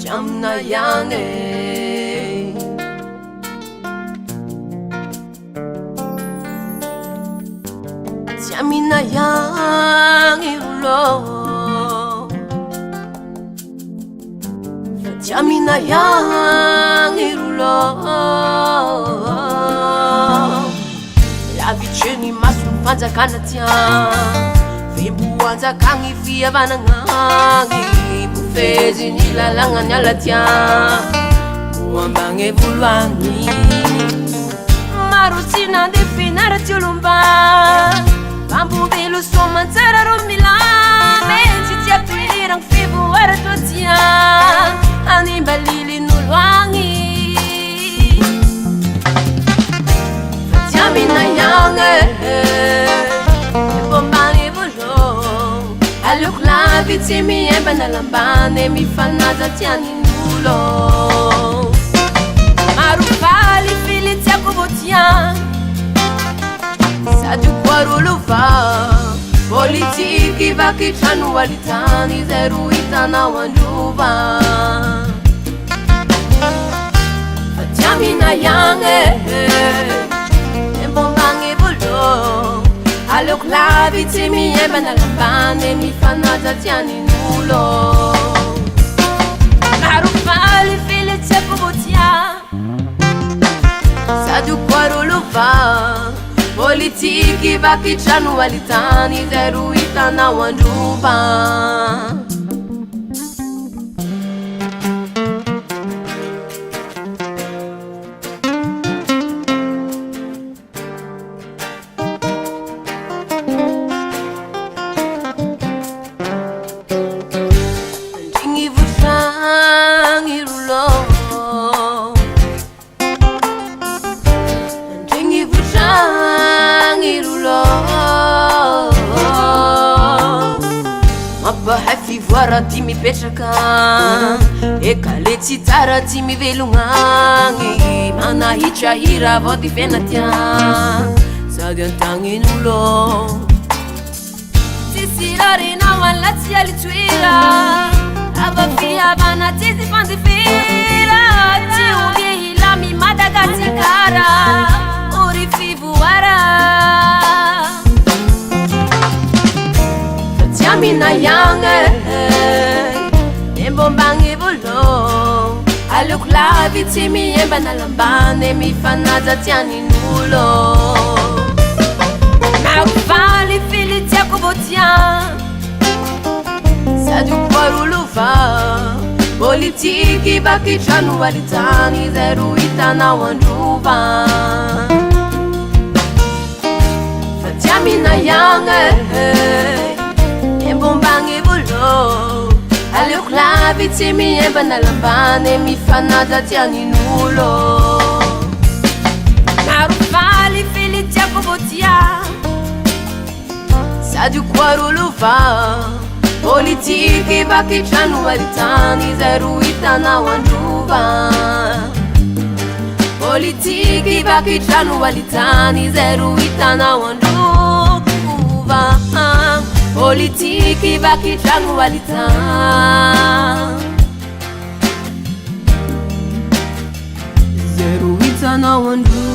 Jamna yange Jamina yange ulo Jamina yange ulo La viceni masu panza kanatia Vibu anza kangi fia vanangangi Bufezi nila langa nyalatia Muambange vulwangi Marusina de finara tiulumba Bambu bilu soma tsara rumila Menzi tia tuirang fibu ara totia Animbalili nulwangi Jamina yange Bombangi bulo Aluk la vitimi eba na lambane Mi fanaza tiani nulo Marufali fili tia kubotia Sadu kwaruluva Politiki vaki chanu walitani Zeru itana wanduva Jamina yange Bombangi bulo Alok la vitimi eba na lambane Mi fanaza tiani nulo Marufali fili tia kubotia Sadu kwaruluva Politiki vaki chanu walitani Zeru itana wanduva Ndingi vushangi rulo Ndingi vushangi rulo Mapa hafi voara timi petraka Eka leti tara timi velungangi Mana hicha hira voti fenatia Sagantangi nulo Sisirari na wala tia lituira Ava fia vana tizi fandi fira Ti uvie ilami Madagasikara Uri fivu wara Jamina yange Embombangi bulo Aluk la vitimi eba na lambane Mi fanaza tiani nulo Marufali fili tia kubotia Sadu kwaruluva Politiki vaki chanu walitani Zeru itana wanduva Jamina yange Embombangi bulo Aluk la vitimi eba na lambane Mi fanaza tiani nulo Marufali fili tia kubotia Sadu kwaruluva Politiki vaki chanu walitani Zeru itana wanduva Politiki vaki chanu walitani Zeru itana wanduva Politiki vaki chanu walitani Zeru itana wanduva